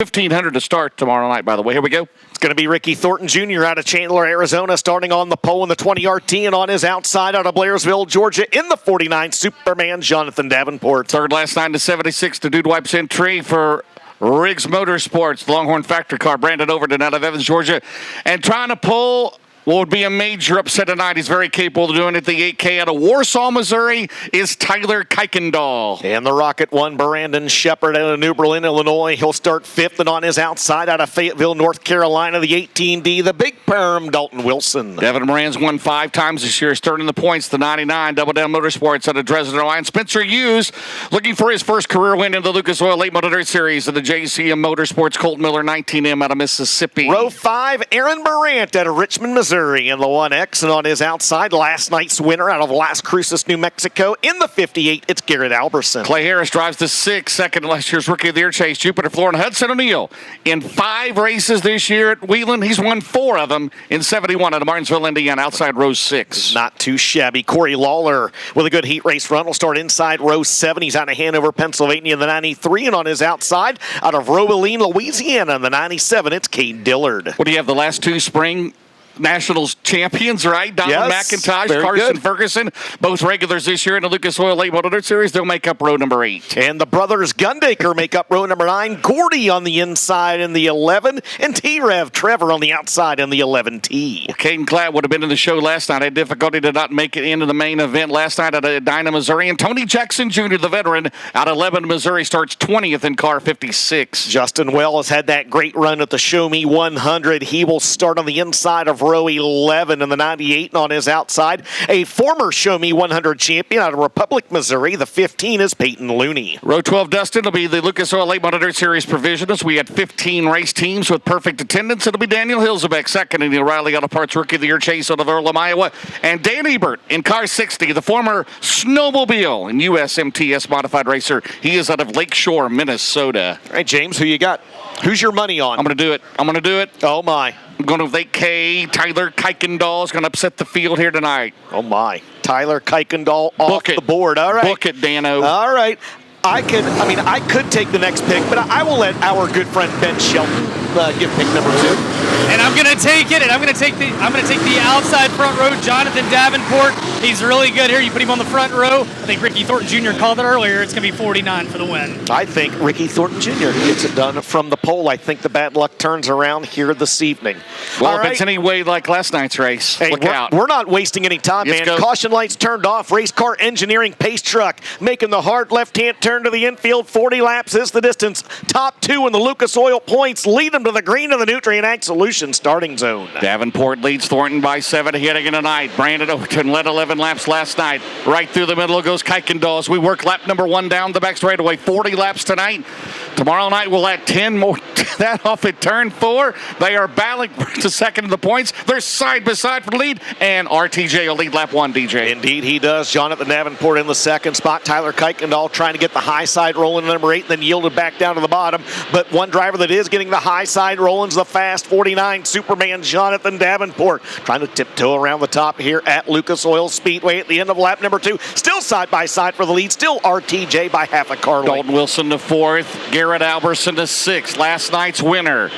1,500 to start tomorrow night, by the way. Here we go. It's going to be Ricky Thornton Jr. out of Chandler, Arizona, starting on the pole in the 20-yard tee, and on his outside out of Blairsville, Georgia, in the 49, Superman Jonathan Davenport. Third last 9 to 76 to Dude Wipes entry for Riggs Motorsports, the Longhorn Factory car. Brandon Overton out of Evans, Georgia, and trying to pull what would be a major upset tonight. He's very capable of doing it. The 8K out of Warsaw, Missouri, is Tyler Kuykendall. And the Rocket one, Brandon Shepard out of New Berlin, Illinois. He'll start fifth, and on his outside out of Fayetteville, North Carolina, the 18D, the Big Perm, Dalton Wilson. Devin Moran's won 5 times this year, starting the points. The 99, Double Down Motorsports out of Dresden, Ohio. And Spencer Hughes looking for his first career win in the Lucas Oil Late Model Dirt Series of the JCM Motorsports. Colt Miller, 19M out of Mississippi. Row 5, Aaron Morant out of Richmond, Missouri, in the 1X, and on his outside, last night's winner out of Las Cruces, New Mexico, in the 58, it's Garrett Alberson. Clay Harris drives the 6, second to last year's Rookie of the Year chase. Jupiter, Florida, Hudson O'Neal in 5 races this year at Wheeling. He's won 4 of them in 71 out of Martinsville, Indiana, outside row 6. Not too shabby. Corey Lawler with a good heat race run will start inside row 7. He's out of Hanover, Pennsylvania in the 93, and on his outside out of Robeline, Louisiana in the 97, it's Cade Dillard. What do you have, the last 2 spring Nationals champions, right? Donald McIntosh, Carson Ferguson, both regulars this year in the Lucas Oil Late Model Dirt Series. They'll make up row number 8. And the brothers Gundaker make up row number 9. Gordy on the inside in the 11, and T-Rev Trevor on the outside in the 11T. Caden Clatt would have been in the show last night. Had difficulty to not make it into the main event last night out of Edina, Missouri. And Tony Jackson Jr., the veteran, out of Lebanon, Missouri, starts 20th in car 56. Justin Wells had that great run at the Show Me 100. He will start on the inside of row 11 in the 98, and on his outside, a former Show Me 100 champion out of Republic, Missouri. The 15 is Peyton Looney. Row 12, Dustin, will be the Lucas Oil Late Model Dirt Series provisionals. We had 15 race teams with perfect attendance. It'll be Daniel Hilzebeck second in the O'Reilly Auto Parts Rookie of the Year chase out of Earlham, Iowa. And Dan Ebert in car 60, the former snowmobile and USMTS modified racer. He is out of Lakeshore, Minnesota. All right, James, who you got? Who's your money on? I'm going to do it. Oh, my. I'm going to take K. Tyler Kuykendall is going to upset the field here tonight. Oh, my. Tyler Kuykendall off the board. All right. Book it, Dano. All right. I could take the next pick, but I will let our good friend Ben Shelton give pick number 2. And I'm going to take it, and I'm going to take the outside front row, Jonathan Davenport. He's really good here. You put him on the front row. I think Ricky Thornton Jr. called it earlier. It's going to be 49 for the win. I think Ricky Thornton Jr. gets it done from the pole. I think the bad luck turns around here this evening. Well, if it's any way like last night's race, look out. We're not wasting any time, man. Caution lights turned off. Race car engineering pace truck making the hard left-hand turn to the infield. 40 laps is the distance. Top 2 in the Lucas Oil points lead them to the green of the Nutrient Ag Solutions starting zone. Davenport leads Thornton by 7 ahead again tonight. Brandon Overton led 11 laps last night. Right through the middle goes Kuykendall as we work lap number 1 down the back straightaway. 40 laps tonight. Tomorrow night we'll add 10 more to that off at turn 4. They are battling to second in the points. They're side by side for the lead, and RTJ will lead lap 1, DJ. Indeed he does. Jonathan Davenport in the second spot. Tyler Kuykendall trying to get the high side rolling in number 8, and then yielded back down to the bottom. But one driver that is getting the high side rolling is the fast 49 Superman Jonathan Davenport. Trying to tiptoe around the top here at Lucas Oil Speedway at the end of lap number 2. Still side by side for the lead. Still RTJ by half a car length. Dalton Wilson the 4th. Garrett Alberson the 6th. Last night's winner.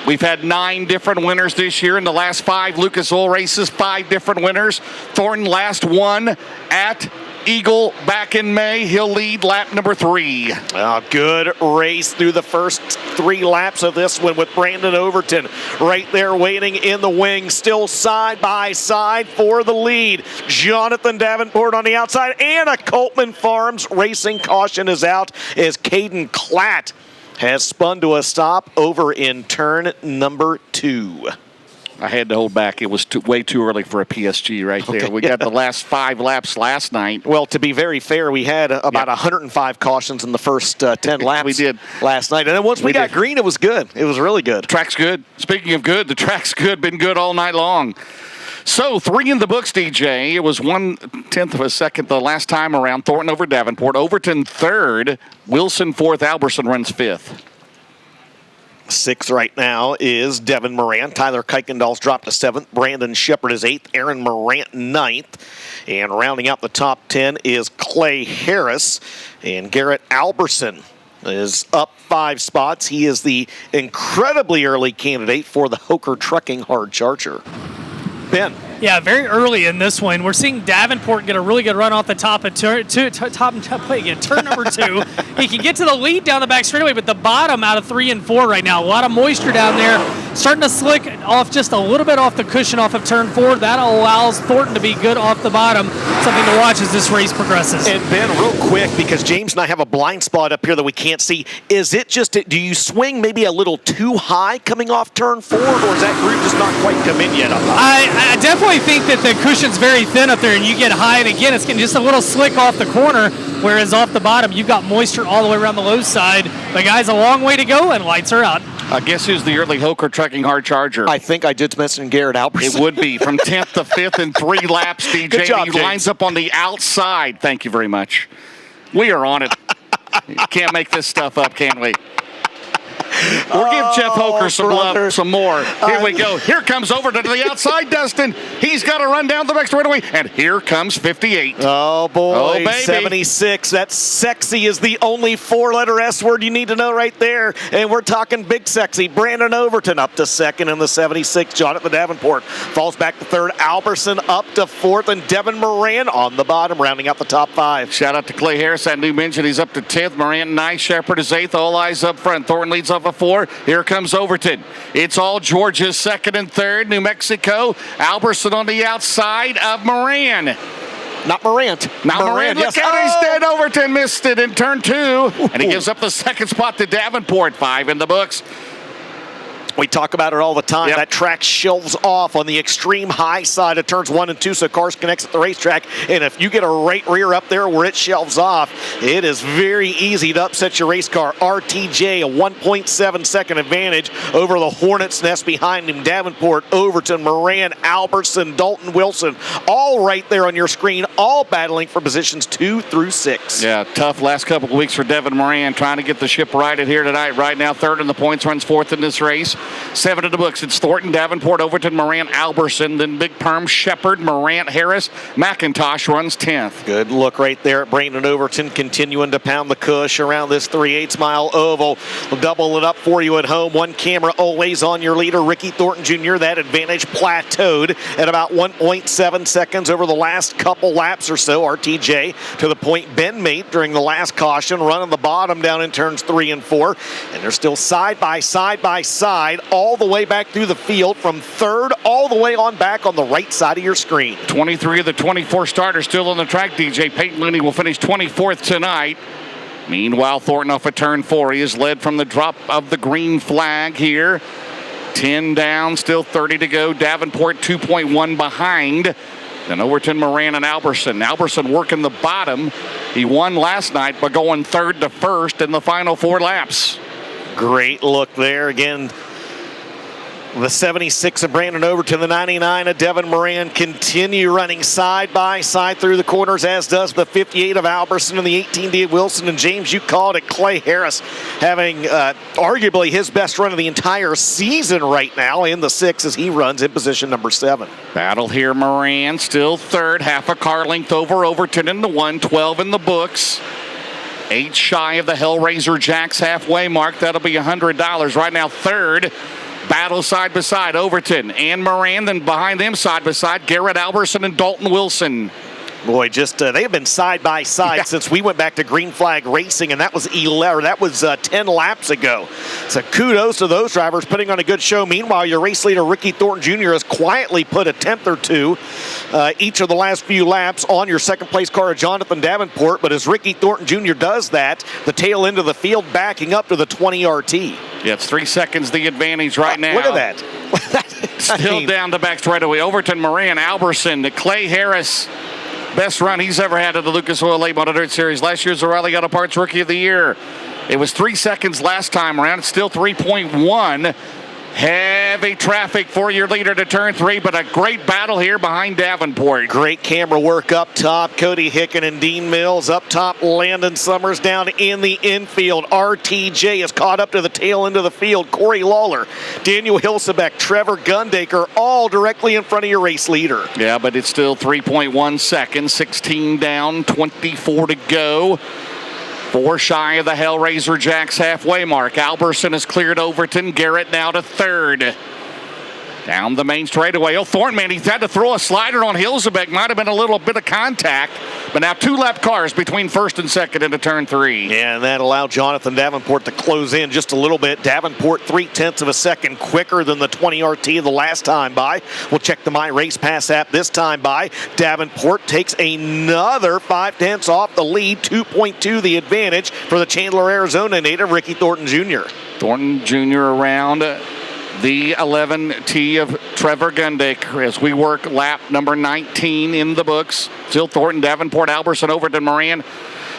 We've had 9 different winners this year in the last 5 Lucas Oil races. 5 different winners. Thornton last won at Eagle back in May. He'll lead lap number 3. A good race through the first 3 laps of this one with Brandon Overton right there waiting in the wing, still side by side for the lead. Jonathan Davenport on the outside, and a Coltman Farms racing caution is out as Caden Clatt has spun to a stop over in turn number 2. I had to hold back. It was way too early for a PSG right there. We got the last 5 laps last night. Well, to be very fair, we had about 105 cautions in the first 10 laps we did last night. And then once we got green, it was good. It was really good. Track's good. Speaking of good, the track's good. Been good all night long. So 3 in the books, DJ. It was 1/10 of a second the last time around. Thornton over Davenport. Overton 3rd. Wilson 4th. Alberson runs 5th. 6th right now is Devin Morant. Tyler Kuykendall's dropped to 7th. Brandon Shepard is 8th. Aaron Morant 9th. And rounding out the top 10 is Clay Harris and Garrett Alberson is up 5 spots. He is the incredibly early candidate for the Hoker Trucking Hard Charger. Ben. Yeah, very early in this one. We're seeing Davenport get a really good run off the top of turn number 2. He can get to the lead down the back straightaway, but the bottom out of 3 and 4 right now. A lot of moisture down there. Starting to slick off just a little bit off the cushion off of turn 4. That allows Thornton to be good off the bottom. Something to watch as this race progresses. And Ben, real quick, because James and I have a blind spot up here that we can't see. Is it just, do you swing maybe a little too high coming off turn 4, or is that group just not quite come in yet? I definitely think that the cushion's very thin up there, and you get high, and again, it's getting just a little slick off the corner, whereas off the bottom, you've got moisture all the way around the low side. The guy's a long way to go, and lights are out. Guess who's the early Hoker Trucking Hard Charger? I think I did mention Garrett Albertson. It would be from 10th to 5th in 3 laps, DJ. Good job, he James. lines up on the outside. Thank you very much. We are on it. Can't make this stuff up, can we? We'll give Jeff Hoker some love, some more. Here we go. Here comes over to the outside, Dustin. He's got to run down the back straightaway, and here comes 58. Oh, boy. Oh, baby. 76. That sexy is the only 4-letter S word you need to know right there. And we're talking big sexy. Brandon Overton up to 2nd in the 76. Jonathan Davenport falls back to 3rd. Alberson up to 4th, and Devin Moran on the bottom, rounding out the top 5. Shout out to Clay Harris, that new mention. He's up to 10th. Moran, nice. Shepard is 8th. All eyes up front. Thornton leads off a 4. Here comes Overton. It's all Georgia's 2nd and 3rd. New Mexico. Alberson on the outside of Moran. Not Morant. Now Moran, look yes. out, he's dead. Overton missed it in turn 2. And he gives up the 2nd spot to Davenport. 5 in the books. We talk about it all the time. Yep. That track shelves off on the extreme high side of turns 1 and 2, so cars can exit the racetrack. And if you get a right rear up there where it shelves off, it is very easy to upset your race car. RTJ, a 1.7 second advantage over the Hornet's Nest behind him. Davenport, Overton, Moran, Albertson, Dalton Wilson, all right there on your screen, all battling for positions 2 through 6. Yeah, tough last couple of weeks for Devin Moran, trying to get the ship righted here tonight. Right now, 3rd in the points, runs 4th in this race. 7 in the books. It's Thornton, Davenport, Overton, Moran, Alberson, then Big Perm, Shepard, Morant, Harris. McIntosh runs 10th. Good look right there at Brandon Overton, continuing to pound the cush around this 3/8 mile oval. We'll double it up for you at home. One camera always on your leader, Ricky Thornton Jr. That advantage plateaued at about 1.7 seconds over the last couple laps or so. RTJ to the point Ben made during the last caution, running the bottom down in turns 3 and 4. And they're still side by side, all the way back through the field from 3rd all the way on back on the right side of your screen. 23 of the 24 starters still on the track, DJ. Peyton Looney will finish 24th tonight. Meanwhile, Thornton off of turn 4. He is led from the drop of the green flag here. 10 down, still 30 to go. Davenport 2.1 behind. Then Overton, Moran, and Alberson. Alberson working the bottom. He won last night by going 3rd to 1st in the final 4 laps. Great look there. Again, the 76 of Brandon Overton, the 99 of Devin Moran continue running side by side through the corners, as does the 58 of Alberson and the 18D of Wilson. And James, you called it, Clay Harris having arguably his best run of the entire season right now in the 6 as he runs in position number 7. Battle here, Moran still 3rd, half a car length over Overton in the 1, 12 in the books. 8 shy of the Hellraiser Jacks halfway mark. That'll be $100 right now. 3rd. Battle side by side, Overton and Moran. Then behind them, side by side, Garrett Alberson and Dalton Wilson. Boy, just they have been side by side since we went back to green flag racing, and that was 10 laps ago. So kudos to those drivers putting on a good show. Meanwhile, your race leader Ricky Thornton Jr. has quietly put a 10th or 2 each of the last few laps on your second place car of Jonathan Davenport. But as Ricky Thornton Jr. does that, the tail end of the field backing up to the 20 RT. Yeah, it's 3 seconds the advantage right now. Look at that. Still down the back straightaway. Overton, Moran, Alberson, to Clay Harris. Best run he's ever had at the Lucas Oil Late Model Dirt Series. Last year's O'Reilly Auto Parts Rookie of the Year. It was 3 seconds last time around. It's still 3.1. Heavy traffic for your leader to turn 3, but a great battle here behind Davenport. Great camera work up top. Cody Hicken and Dean Mills up top. Landon Summers down in the infield. RTJ is caught up to the tail end of the field. Corey Lawler, Daniel Hilsebeck, Trevor Gundaker, all directly in front of your race leader. Yeah, but it's still 3.1 seconds. 16 down, 24 to go. 4 shy of the Hellraiser Jacks halfway mark. Alberson has cleared Overton. Garrett now to third. Down the main straightaway. Oh, Thornton, he's had to throw a slider on Hilsebeck. Might have been a little bit of contact. But now 2 lap cars between first and second into turn 3. Yeah, and that allowed Jonathan Davenport to close in just a little bit. Davenport 0.3 of a second quicker than the 20 RT the last time by. We'll check the My Race Pass app this time by. Davenport takes another 0.5 off the lead. 2.2 the advantage for the Chandler, Arizona native, Ricky Thornton Jr. Thornton Jr. around the 11T of Trevor Gundaker as we work lap number 19 in the books. Still Thornton, Davenport, Alberson, Overton, Moran.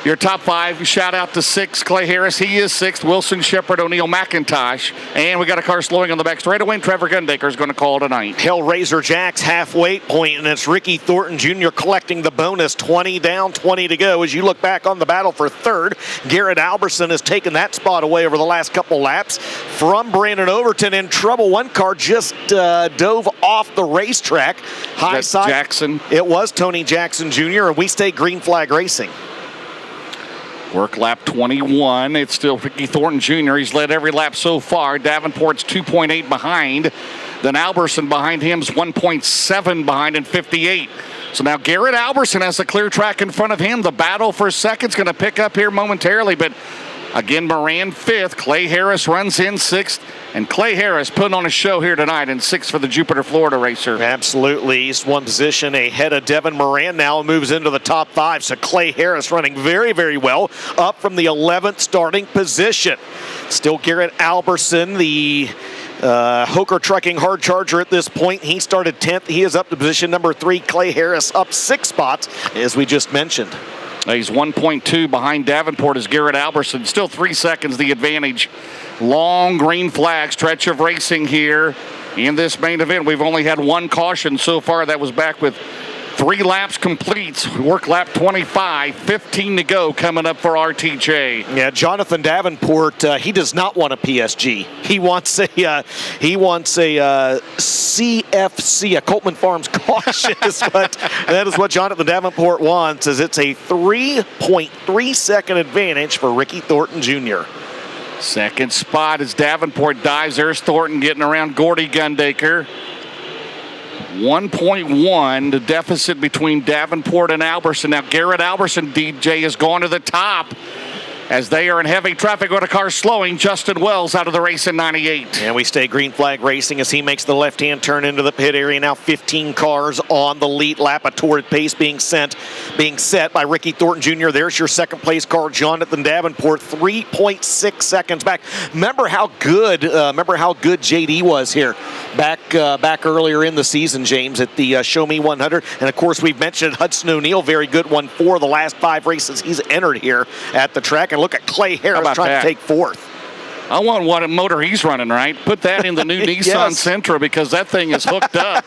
Your top 5, shout out to 6, Clay Harris. He is 6th. Wilson, Shepard, O'Neill, McIntosh. And we got a car slowing on the back straightaway, and Trevor Gundaker is going to call tonight. Hellraiser Jacks halfway point, and it's Ricky Thornton Jr. collecting the bonus. 20 down, 20 to go. As you look back on the battle for third, Garrett Alberson has taken that spot away over the last couple laps from Brandon Overton in trouble. One car just dove off the racetrack. High side. Jackson. It was Tony Jackson Jr., and we stay green flag racing. Work lap 21. It's still Ricky Thornton Jr. He's led every lap so far. Davenport's 2.8 behind. Then Alberson behind him's 1.7 behind in 58. So now Garrett Alberson has the clear track in front of him. The battle for second's going to pick up here momentarily, but again, Moran 5th. Clay Harris runs in 6th. And Clay Harris putting on a show here tonight in 6th for the Jupiter, Florida racer. Absolutely. He's one position ahead of Devin Moran now and moves into the top 5. So Clay Harris running very, very well up from the 11th starting position. Still Garrett Alberson, the Hoker Trucking hard charger at this point. He started 10th. He is up to position number 3. Clay Harris up 6 spots, as we just mentioned. He's 1.2 behind Davenport as Garrett Alberson. Still 3 seconds the advantage. Long green flag stretch of racing here in this main event. We've only had 1 caution so far. That was back with 3 laps complete. Work lap 25, 15 to go coming up for RTJ. Yeah, Jonathan Davenport, he does not want a PSG. He wants a CFC, a Coltman Farms caution. That is what Jonathan Davenport wants. Is it's a 3.3 second advantage for Ricky Thornton Jr. Second spot as Davenport dives. There's Thornton getting around Gordy Gundaker. 1.1, the deficit between Davenport and Alberson. Now Garrett Alberson, DJ, has gone to the top as they are in heavy traffic with a car slowing. Justin Wells out of the race in 98. And we stay green flag racing as he makes the left-hand turn into the pit area. Now 15 cars on the lead lap. A torrid pace being set by Ricky Thornton Jr. There's your second place car, Jonathan Davenport, 3.6 seconds back. Remember how good JD was here back earlier in the season, James, at the Show Me 100. And of course, we've mentioned Hudson O'Neill, very good one for the last 5 races he's entered here at the track. And look at Clay Harris trying to take 4th. I want what motor he's running, right? Put that in the new Nissan Sentra because that thing is hooked up.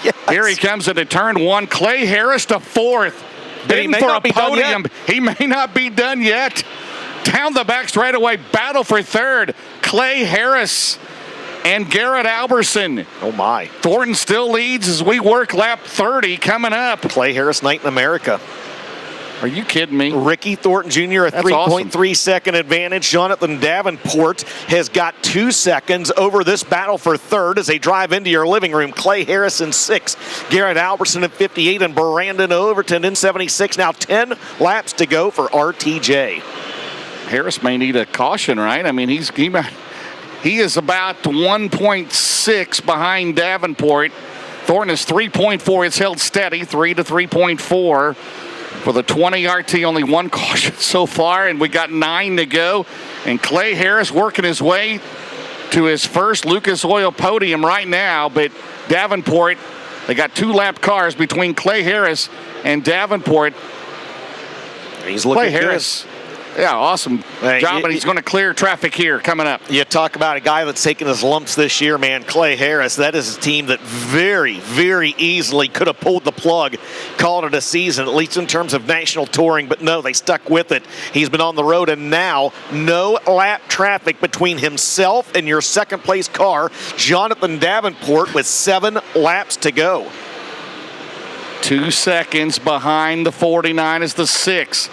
Yes. Here he comes into turn 1. Clay Harris to 4th. Bidding for a podium. He may not be done yet. Down the back straightaway, battle for 3rd. Clay Harris and Garrett Alberson. Oh my. Thornton still leads as we work lap 30 coming up. Clay Harris, Night in America. Are you kidding me? Ricky Thornton Jr. a 3.3 second advantage. Jonathan Davenport has got 2 seconds over this battle for 3rd as they drive into your living room. Clay Harris in 6th. Garrett Alberson in 58 and Brandon Overton in 76. Now 10 laps to go for RTJ. Harris may need a caution, right? I mean, he is about 1.6 behind Davenport. Thornton is 3.4. It's held steady, 3 to 3.4. For the 20 RT, only 1 caution so far, and we got 9 to go. And Clay Harris working his way to his first Lucas Oil podium right now. But Davenport, they got 2 lap cars between Clay Harris and Davenport. He's looking Clay Harris. Yeah, awesome job, and he's going to clear traffic here coming up. You talk about a guy that's taken his lumps this year, man. Clay Harris, that is a team that very, very easily could have pulled the plug, called it a season, at least in terms of national touring, but no, they stuck with it. He's been on the road, and now no lap traffic between himself and your second place car, Jonathan Davenport, with 7 laps to go. 2 seconds behind the 49 is the 6.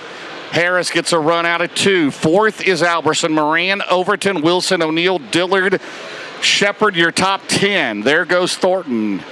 Harris gets a run out of 2. Fourth is Alberson, Moran, Overton, Wilson, O'Neill, Dillard, Shepard, your top 10. There goes Thornton.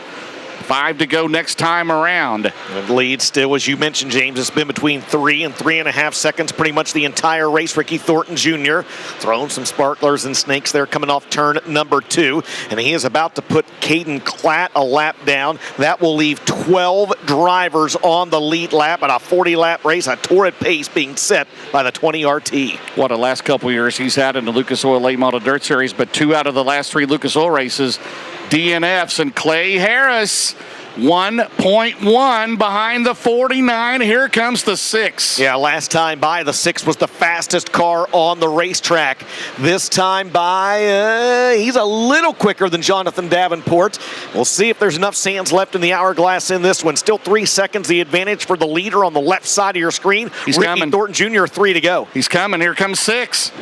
5 to go next time around. The lead still, as you mentioned, James, it's been between 3 and 3.5 seconds pretty much the entire race. Ricky Thornton Jr. throwing some sparklers and snakes there coming off turn number 2. And he is about to put Caden Klatt a lap down. That will leave 12 drivers on the lead lap at a 40-lap race. A torrid pace being set by the 20 RT. What a last couple years he's had in the Lucas Oil Late Model Dirt Series, but 2 out of the last 3 Lucas Oil races DNFs, and Clay Harris 1.1 behind the 49. Here comes the 6. Yeah, last time by, the 6 was the fastest car on the racetrack. This time by, he's a little quicker than Jonathan Davenport. We'll see if there's enough sands left in the hourglass in this one. Still 3 seconds the advantage for the leader on the left side of your screen. He's Ricky coming. Thornton Jr., 3 to go. He's coming. Here comes 6.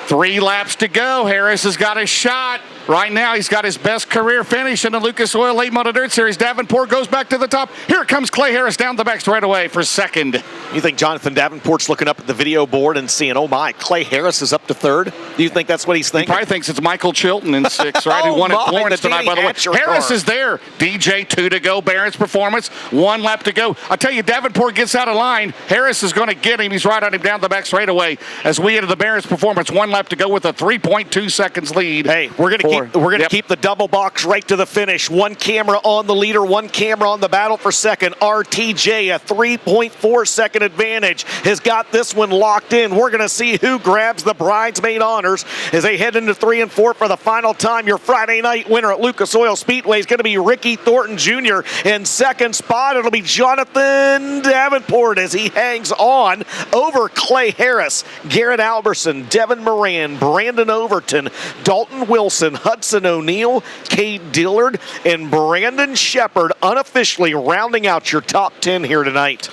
3 laps to go. Harris has got a shot. Right now, he's got his best career finish in the Lucas Oil Late Model Dirt Series. Davenport goes back to the top. Here comes Clay Harris down the back straightaway for second. You think Jonathan Davenport's looking up at the video board and seeing, oh my, Clay Harris is up to 3rd? Do you think that's what he's He thinking? probably thinks it's Michael Chilton in 6, right? Oh Who won at my, Florence the tonight, by the Danny way. Hatcher Harris car. is there. DJ, 2 to go. Barron's Performance, 1 lap to go. I tell you, Davenport gets out of line. Harris is going to get him. He's right on him down the back straightaway as we enter the Barron's Performance. 1 lap to go with a 3.2 seconds lead. Hey, we're gonna keep the double box right to the finish. 1 camera on the leader, 1 camera on the battle for second. RTJ, a 3.4 second advantage, has got this one locked in. We're gonna see who grabs the bridesmaid honors as they head into 3 and 4 for the final time. Your Friday night winner at Lucas Oil Speedway is gonna be Ricky Thornton Jr. In second spot, it'll be Jonathan Davenport as he hangs on over Clay Harris, Garrett Alberson, Devin Moran, Brandon Overton, Dalton Wilson, Hudson O'Neill, Cade Dillard, and Brandon Shepard unofficially rounding out your top 10 here tonight.